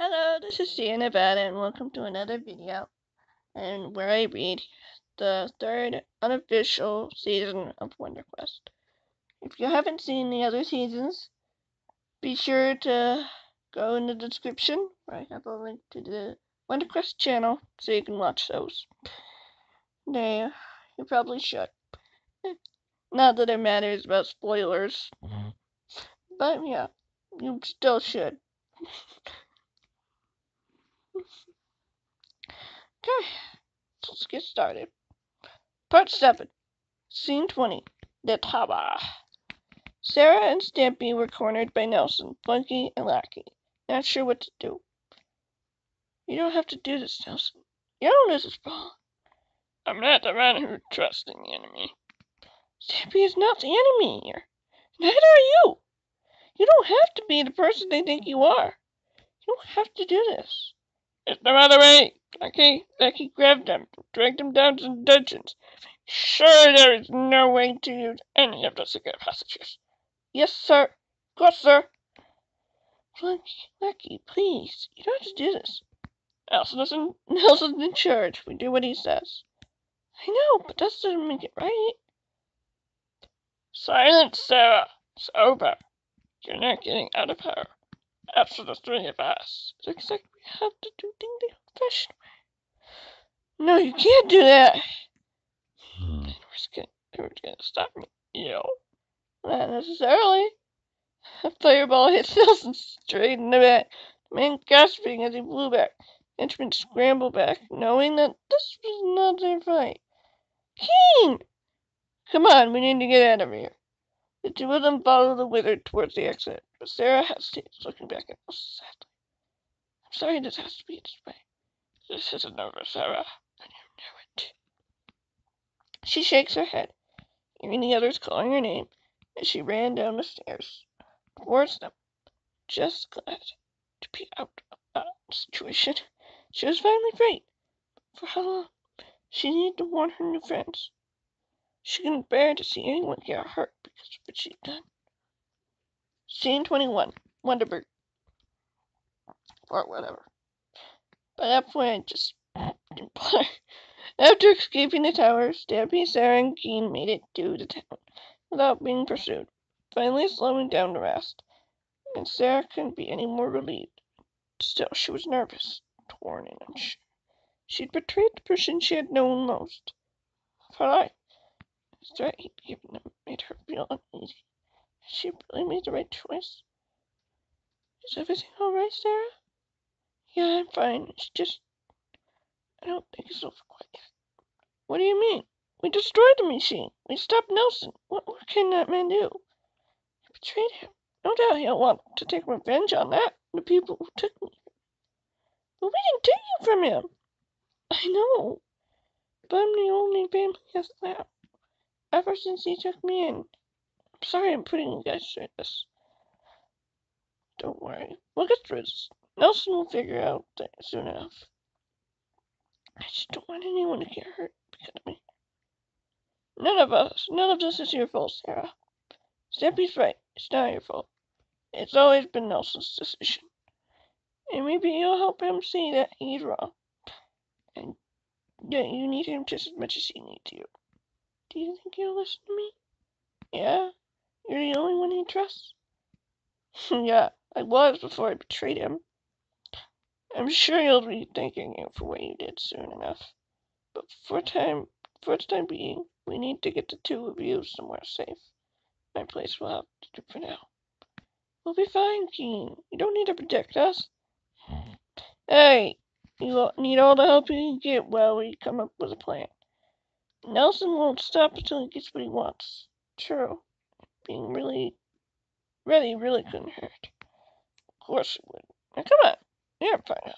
Hello, this is Nevada, and welcome to another video, and where I read the third unofficial season of Wonder Quest. If you haven't seen the other seasons, be sure to go in the description where I have a link to the Wonder Quest channel so you can watch those. You probably should. Not that it matters about spoilers, but yeah, you still should. Okay, so let's get started. Part 7, Scene 20, The Tower. Sarah and Stampy were cornered by Nelson, Flunky, and Lackey, not sure what to do. You don't have to do this, Nelson. You know this is wrong. I'm not the one who trusts in the enemy. Stampy is not the enemy here. Neither are you. You don't have to be the person they think you are. You don't have to do this. There's no other way. Lackey grabbed them, dragged them down to the dungeons. Sure, there is no way to use any of the secret passages. Yes, sir. Of course, sir. Lucky, please. You don't have to do this. Nelson's in charge. We do what he says. I know, but that doesn't make it right. Silence, Sarah. It's over. You're not getting out of her. After the three of us. It's exactly we have to do things the old-fashioned way. No, you can't do that. They were gonna stop me. You. Not necessarily. A fireball hit Nelson straight in the back, the man gasping as he flew back. Henchmen scrambled back, knowing that this was not their fight. Keen! Come on, we need to get out of here. The two of them followed the wizard towards the exit, but Sarah hesitated, looking back at us sadly. I'm sorry this has to be this way. This isn't over, Sarah, and you know it. She shakes her head, hearing the others calling her name, as she ran down the stairs towards them, just glad to be out of that situation. She was finally free. For how long? She needed to warn her new friends. She couldn't bear to see anyone get hurt because of what she'd done. Scene 21, Wonderburg. Or whatever. By that point, I just didn't bother. After escaping the tower, Stampy, Sarah, and Keen made it to the town without being pursued, finally slowing down to rest. And Sarah couldn't be any more relieved. Still, she was nervous, torn and unsure. She'd betrayed the person she had known most. For life. The threat he'd given them made her feel uneasy. Had she really made the right choice? Is everything all right, Sarah? Yeah, I'm fine. It's just... I don't think it's over quite yet. What do you mean? We destroyed the machine. We stopped Nelson. What can that man do? I betrayed him. No doubt he'll want to take revenge on that, the people who took me. But we didn't take you from him. I know. But I'm the only family he has left. Ever since he took me in. I'm sorry I'm putting you guys through this. Don't worry. We'll get through this. Nelson will figure out things soon enough. I just don't want anyone to get hurt because of me. None of this is your fault, Sarah. Stampy's right. It's not your fault. It's always been Nelson's decision. And maybe you'll help him see that he's wrong. And that you need him just as much as he needs you. Do you think he'll listen to me? Yeah? You're the only one he trusts? Yeah, I was before I betrayed him. I'm sure he'll be thanking you for what you did soon enough. But for the time being, we need to get the two of you somewhere safe. My place will have to do for now. We'll be fine, Keen. You don't need to protect us. Hey, you need all the help you can get while we come up with a plan. Nelson won't stop until he gets what he wants. True. Being really couldn't hurt. Of course it would. Now come on. You're fine.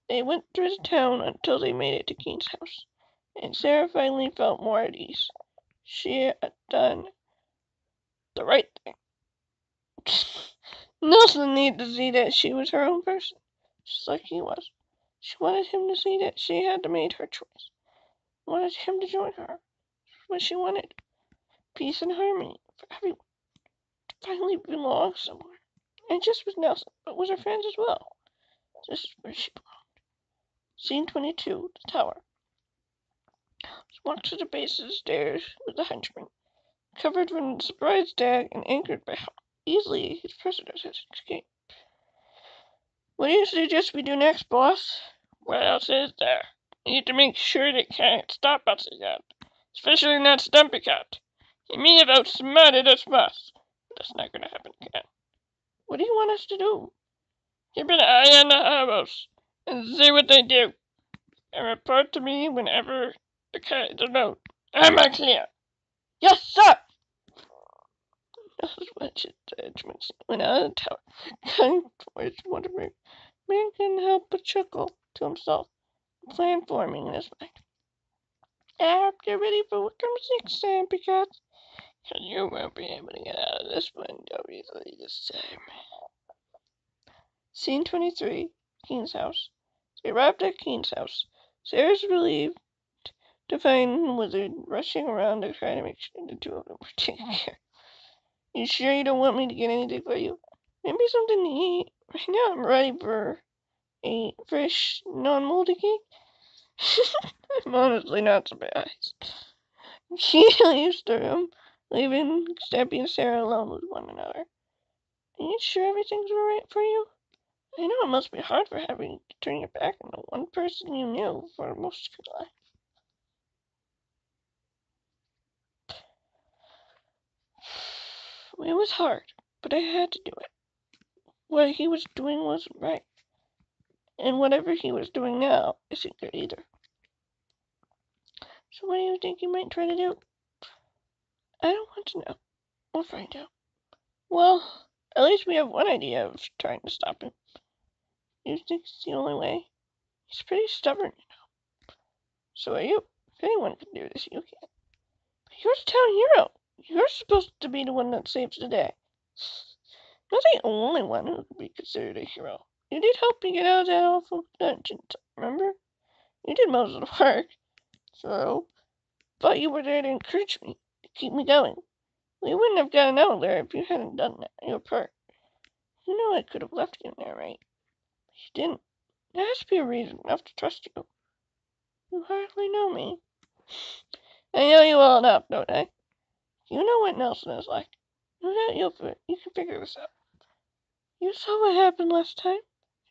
They went through the town until they made it to Keen's house, and Sarah finally felt more at ease. She had done the right thing. Nelson needed to see that she was her own person, just like he was. She wanted him to see that she had made her choice. Wanted him to join her. That's what she wanted. Peace and harmony for everyone. To finally belong somewhere. And just with Nelson, but with her friends as well. This is where she belonged. Scene 22, the tower. She walked to the base of the stairs with the henchman, covered from the surprise tag and anchored by how easily his prisoners had escaped. What do you suggest we do next, boss? What else is there? We need to make sure they can't stop us again. Especially not Stumpy Cat. He may have outsmarted us boss, but that's not gonna happen again. What do you want us to do? Keep an eye on the house and see what they do. And report to me whenever the cat is alone. Am I clear? Yes, sir! Those wretched judgments went out of the tower, going towards Waterbury. Man couldn't help but chuckle to himself, a plan forming in his mind. Get ready for what comes next, Stampy Cat. You won't be able to get out of this window easily this time. Scene 23, Keen's house. They arrived at Keen's house. Sarah's relieved to find the wizard rushing around to try to make sure the two of them were taken care. You sure you don't want me to get anything for you? Maybe something to eat. Right now I'm ready for a fresh, non-moldy cake. I'm honestly not surprised. She leaves the room, leaving Stampy and Sarah alone with one another. Are you sure everything's alright for you? I know it must be hard for having to turn your back on the one person you knew for most of your life. It was hard, but I had to do it. What he was doing wasn't right. And whatever he was doing now isn't good either. So what do you think you might try to do? I don't want to know. We'll find out. Well, at least we have one idea of trying to stop him. You think it's the only way? He's pretty stubborn, you know. So are you. If anyone can do this, you can. But you're the town hero. You're supposed to be the one that saves the day. You're the only one who could be considered a hero. You did help me get out of that awful dungeon, remember? You did most of the work. So, but you were there to encourage me, to keep me going. We wouldn't have gotten out there if you hadn't done that. Your part. You know I could have left you in there, right? But you didn't. There has to be a reason enough to trust you. You hardly know me. I know you well enough, don't I? You know what Nelson is like. No doubt you can figure this out. You saw what happened last time.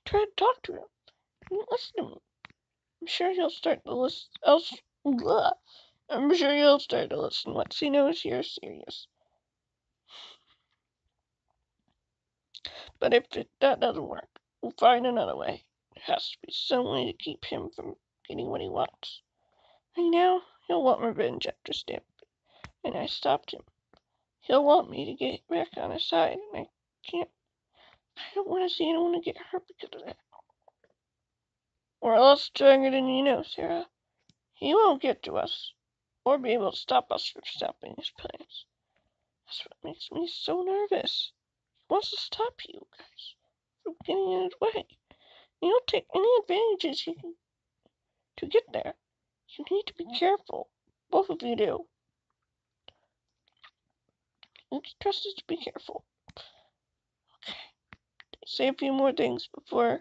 I tried to talk to him. He didn't listen to me. I'm sure he'll start to listen. I'm sure he'll start to listen once he knows you're serious. But if that doesn't work, we'll find another way. There has to be some way to keep him from getting what he wants. Right now, he'll want revenge after Stampy, and I stopped him. He'll want me to get back on his side, and I can't. I don't want to see anyone get hurt because of that. We're all stronger than you know, Sarah. He won't get to us, or be able to stop us from stopping his plans. That's what makes me so nervous. He wants to stop you guys from getting in his way. He'll take any advantages he can to get there. You need to be careful. Both of you do. You can trust us to be careful. Okay. Say a few more things before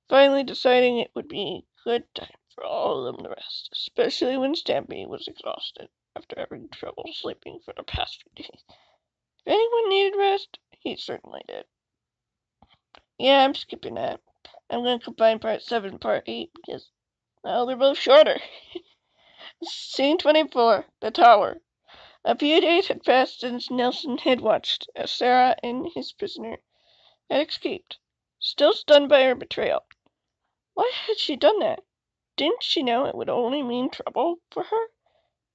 finally deciding it would be a good time for all of them to rest, especially when Stampy was exhausted after having trouble sleeping for the past few days. If anyone needed rest, he certainly did. Yeah, I'm skipping that. I'm going to combine part 7 and part 8 because, well, they're both shorter. Scene 24, the tower. A few days had passed since Nelson had watched as Sarah and his prisoner had escaped, still stunned by her betrayal. Why had she done that? Didn't she know it would only mean trouble for her?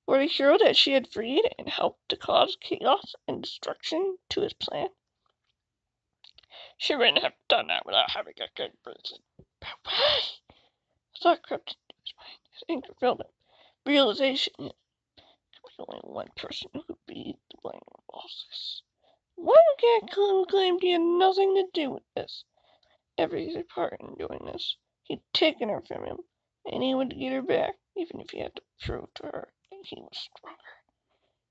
For the hero that she had freed and helped to cause chaos and destruction to his plan? She wouldn't have done that without having a good reason. But why? A thought crept into his mind. His anger filled him. Realization that there was only one person who could be the blame of all this. One cat who claimed he had nothing to do with this. Every part in doing this. He'd taken her from him, and he would get her back, even if he had to prove to her that he was stronger.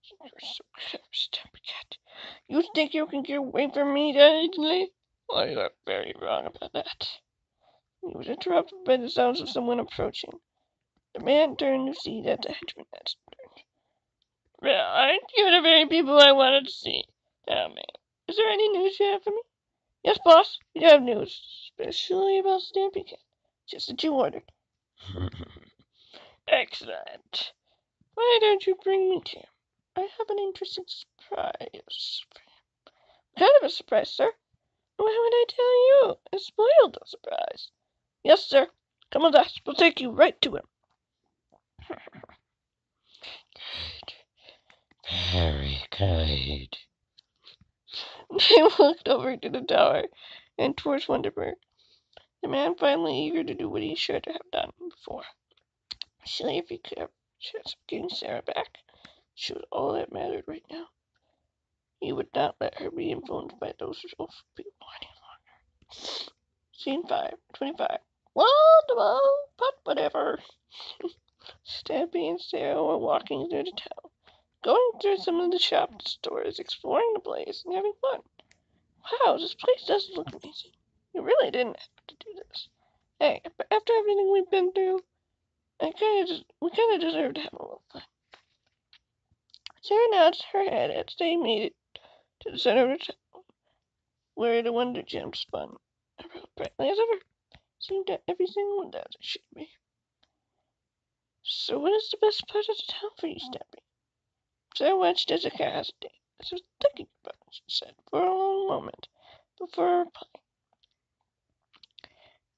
You're so clever, Stampy Cat. You think you can get away from me that easily? Well, you are very wrong about that. He was interrupted by the sounds of someone approaching. The man turned to see that the henchman had turned. Well, aren't you the very people I wanted to see? Tell me, is there any news you have for me? Yes, boss, we have news, especially about Stampy Cat. Just as you ordered. Excellent. Why don't you bring me to him? I have an interesting surprise for him. What kind of a surprise, sir? Why would I tell you? I spoiled the surprise. Yes, sir. Come with us. We'll take you right to him. Good. Very good. They walked over to the tower and towards Wonderburg. The man finally eager to do what he should have done before. Silly if he could have a chance of getting Sarah back. She was all that mattered right now. He would not let her be influenced by those awful people any longer. Scene 5:25. Wonderful, but whatever. Stampy and Sarah were walking through the town, going through some of the shop stores, exploring the place, and having fun. Wow, this place does look amazing. You really didn't have to do this. Hey, but after everything we've been through, we kinda deserve to have a little fun. Sarah nods her head as they made it to the center of the town, where the Wonder Gem spun around brightly as ever. Seemed that everything was as it should be. So what is the best part of the town for you, Stampy? Sarah watched as the cat hesitated. As I was thinking about it, she said, for a long moment, before replying.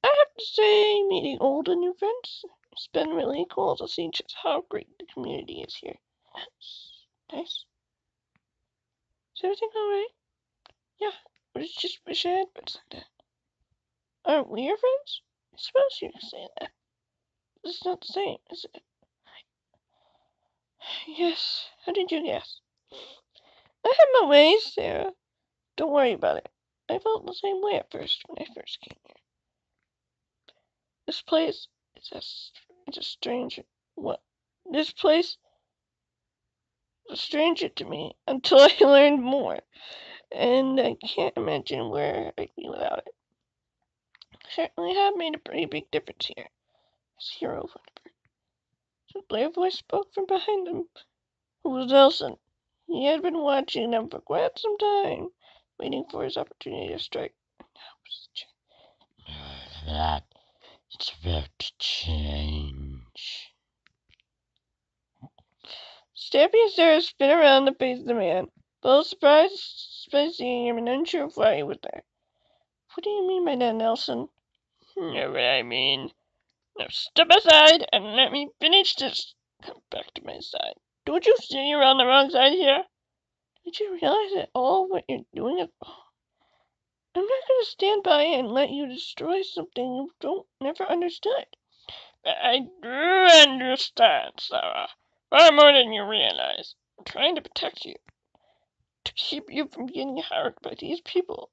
I have to say, meeting old and new friends, it's been really cool to see just how great the community is here. That's nice. Is everything alright? Yeah, I just wish I had friends like that. Aren't we your friends? I suppose you could say that. But it's not the same, is it? Yes, how did you guess? I have my ways, Sarah. Don't worry about it. I felt the same way at first when I first came here. This place is it's a stranger. What? This place is a stranger to me until I learned more, and I can't imagine where I'd be without it. I certainly have made a pretty big difference here. As hero Wonderburg. So a clear voice spoke from behind him. Who was Nelson? He had been watching them for quite some time, waiting for his opportunity to strike. And now was the chance. That it's about to change. Stampy and Sarah spin around to face the man, both surprised by seeing him and unsure of why he was there. What do you mean by that, Nelson? You know what I mean. Now step aside and let me finish this. Come back to my side. Don't you see you're on the wrong side here? Don't you realize at all what you're doing at all? I'm not going to stand by and let you destroy something you don't never understood. I do understand, Sarah. Far more than you realize. I'm trying to protect you. To keep you from getting hurt by these people.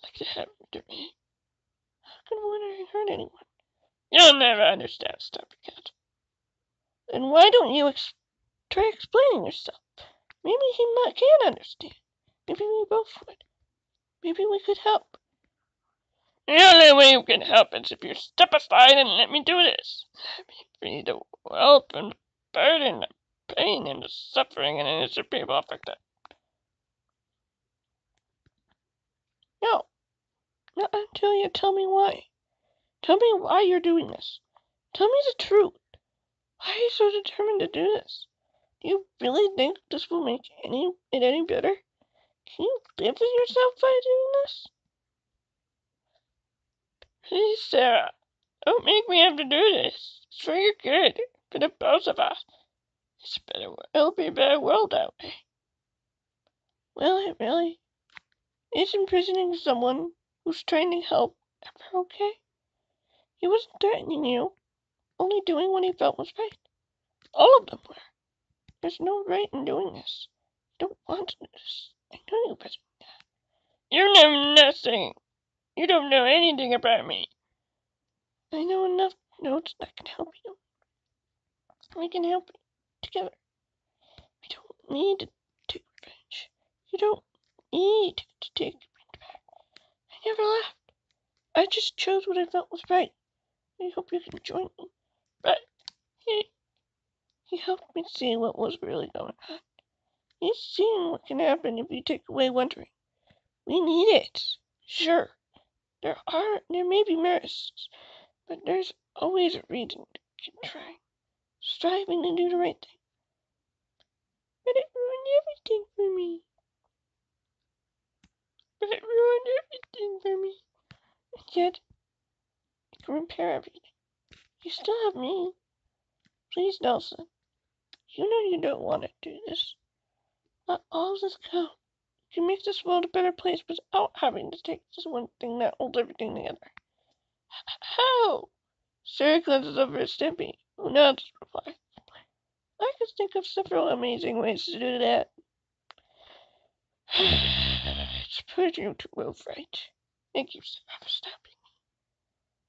Like to have to me. How can one hurt anyone? You'll never understand, Stampy Cat. Then why don't you try explaining yourself? Maybe he can understand. Maybe we both would. Maybe we could help. The only way you can help is if you step aside and let me do this. Let me free the world from the burden, the pain, and the suffering and innocent people affected. No, not until you tell me why. Tell me why you're doing this. Tell me the truth. Why are you so determined to do this? Do you really think this will make it any better? Can you live with yourself by doing this? Please, Sarah, don't make me have to do this. It's for your good, for the both of us. It'll be a better world that way. Will it really? Is imprisoning someone who's trying to help ever okay? He wasn't threatening you, only doing what he felt was right. All of them were. There's no right in doing this. You don't want to do this. I know you better than that. You know nothing. You don't know anything about me. I know enough notes that can help you. We can help you together. We don't need to take revenge. You don't need to take revenge back. I never left. I just chose what I felt was right. I hope you can join me. But he helped me see what was really going on. He's seen what can happen if you take away wondering. We need it. Sure, there may be risks, but there's always a reason to keep trying, striving to do the right thing. But it ruined everything for me. And yet, you can repair everything. You still have me. Please, Nelson. You know you don't want to do this. Let all of this count. You can make this world a better place without having to take this one thing that holds everything together. How? Sarah glances over at Stimpy, who nods to reply. I can think of several amazing ways to do that. It's putting you to will right. Thank you, Sarah, for stopping me.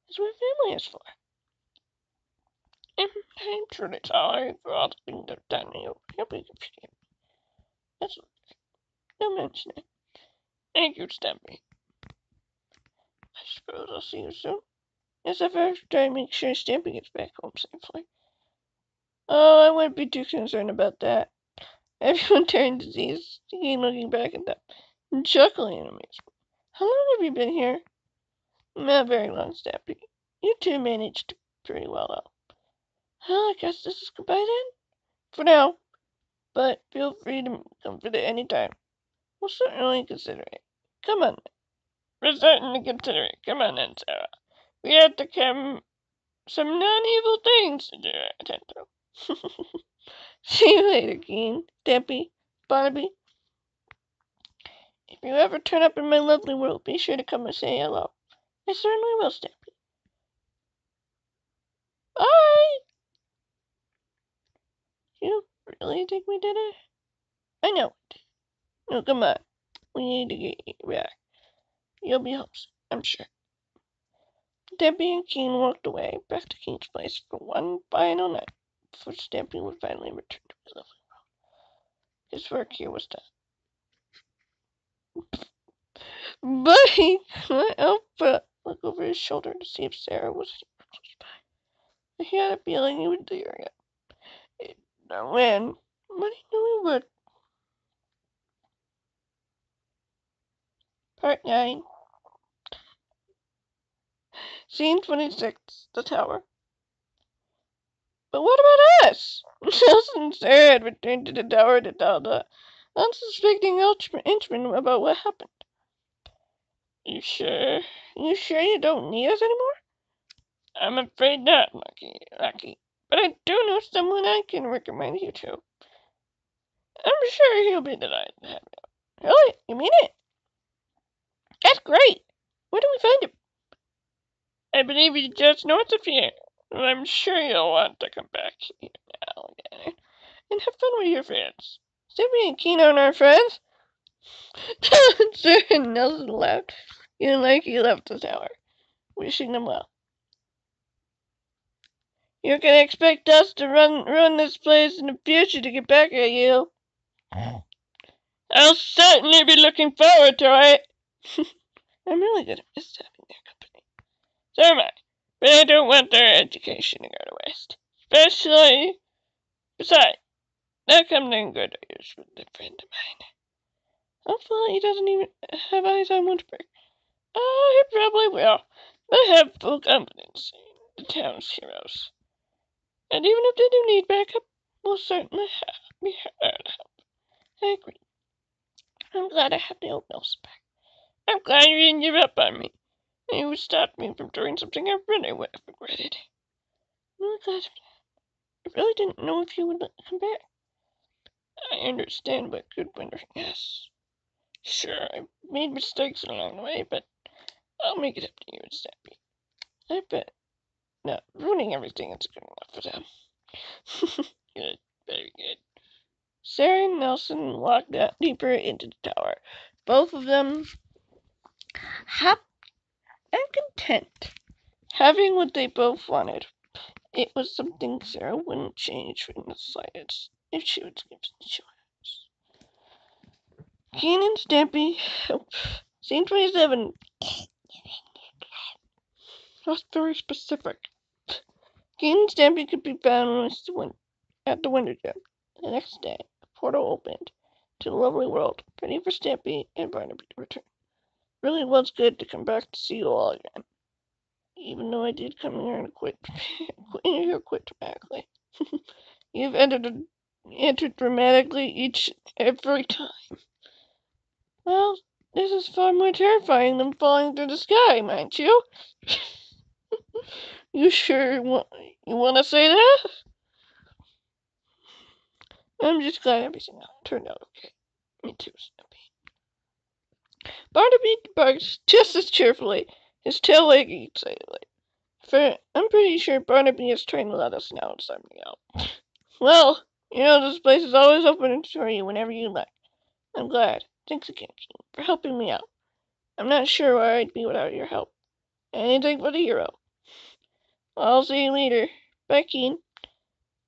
That's what family is for. And I'm truly sorry for all the things I've done to you. I hope you can forgive me. That's okay. Don't mention it. Thank you, Stimpy. I suppose I'll see you soon. Yes, I first try to make sure Stampy gets back home safely. Oh, I wouldn't be too concerned about that. Everyone turned to see Stinky looking back at them and chuckling in amazement. How long have you been here? Not very long, Stampy. You two managed pretty well, though. Well, I guess this is goodbye then? For now. But feel free to come visit any time. We'll certainly consider it. Come on. We'll certainly consider it. Come on then, Sarah. We have to come some non-evil things to attend to. See you later, Keen, Stampy, Barnaby. If you ever turn up in my lovely world, be sure to come and say hello. I certainly will, Stampy. Bye! You really think we did it? I know we did. No, come on. We need to get you back. You'll be home soon, I'm sure. Stampy and Keen walked away, back to Keen's place for one final night, before Stampy would finally return to his lovely world. His work here was done. But he couldn't help but look over his shoulder to see if Sarah was close by. He had a feeling he would hear it. He didn't know when, but he knew he would. Part 9. Scene 26. The Tower. But what about us? Nelson and Sarah had returned to the tower to tell the unsuspecting henchman about what happened. You sure? You sure you don't need us anymore? I'm afraid not, Lucky. But I do know someone I can recommend you to. I'm sure he'll be delighted to have you. Really? You mean it? That's great. Where do we find him? I believe he's just north of here. And I'm sure you'll want to come back here now again and have fun with your friends. Stimpy and Keen aren't our friends. Sir and Nelson laughed, even like he left the tower, wishing them well. You can expect us to ruin this place in the future to get back at you. I'll certainly be looking forward to it. I'm really gonna miss having their company. So am I. But I don't want their education to go to waste. Especially, besides, they'll come in good use with a friend of mine. Hopefully he doesn't even have eyes on Winterberg. Oh, he probably will. I have full confidence in the town's heroes. And even if they do need backup, we'll certainly be here to help. I agree. I'm glad I have the old Nelson back. I'm glad you didn't give up on me. And you stopped me from doing something I really would have regretted. I'm really glad for that. I really didn't know if you would come back. I understand what good wondering is. Sure, I made mistakes along the way, but I'll make it up to you instead. I bet not ruining everything is good enough for them. Good, very good. Sarah and Nelson walked out deeper into the tower, both of them happy and content, having what they both wanted. It was something Sarah wouldn't change in the slightest if she was given the choice. Keen and Stampy Scene 27. That's very specific. Keen and Stampy could be found at the window gym. The next day, the portal opened to the lovely world, ready for Stampy and Barnaby to return. Really was good to come back to see you all again. Even though I did come here and quit dramatically. You've entered dramatically every time. Well, this is far more terrifying than falling through the sky, mind you. You sure you want to say that? I'm just glad everything turned out okay. Me too, Snoopy. Barnaby barks just as cheerfully, his tail wagging excitedly. I'm pretty sure Barnaby is trying to let us know something out. Well, you know this place is always open for you whenever you like. I'm glad. Thanks again, Keen, for helping me out. I'm not sure where I'd be without your help. Anything but a hero. I'll see you later. Bye, Keen.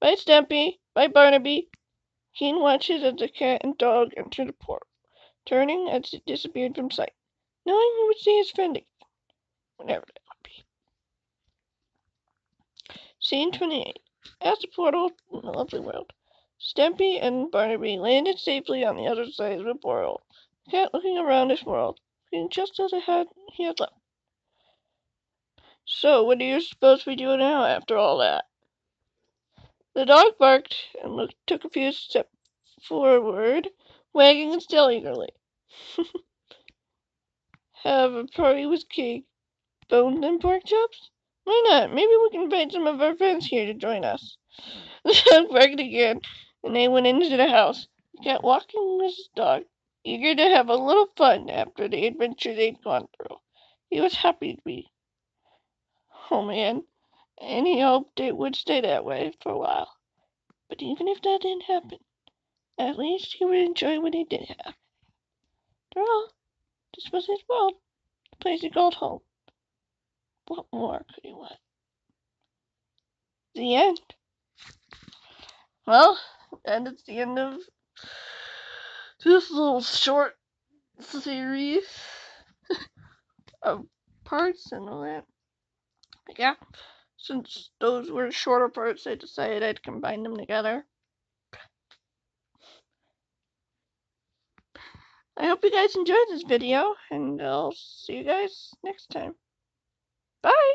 Bye, Stampy. Bye, Barnaby. Keen watches as the cat and dog enter the portal, turning as it disappeared from sight, knowing he would see his friend again, whenever that would be. Scene 28. At the portal in the lovely world, Stampy and Barnaby landed safely on the other side of the portal, the cat looking around his world, looking just as he had left. So, what do you suppose we do now after all that? The dog barked and took a few steps forward, wagging its tail eagerly. Have a party with cake, bones, and pork chops? Why not? Maybe we can invite some of our friends here to join us. The dog barked again, and they went into the house, the cat walking with his dog, eager to have a little fun after the adventure they'd gone through. He was happy to be home again, and he hoped it would stay that way for a while. But even if that didn't happen, at least he would enjoy what he did have. After all, this was his world, the place he called home. What more could he want? The end. Well, and it's the end of this little short series of parts and all that. But yeah, since those were shorter parts, I decided I'd combine them together. I hope you guys enjoyed this video, and I'll see you guys next time. Bye!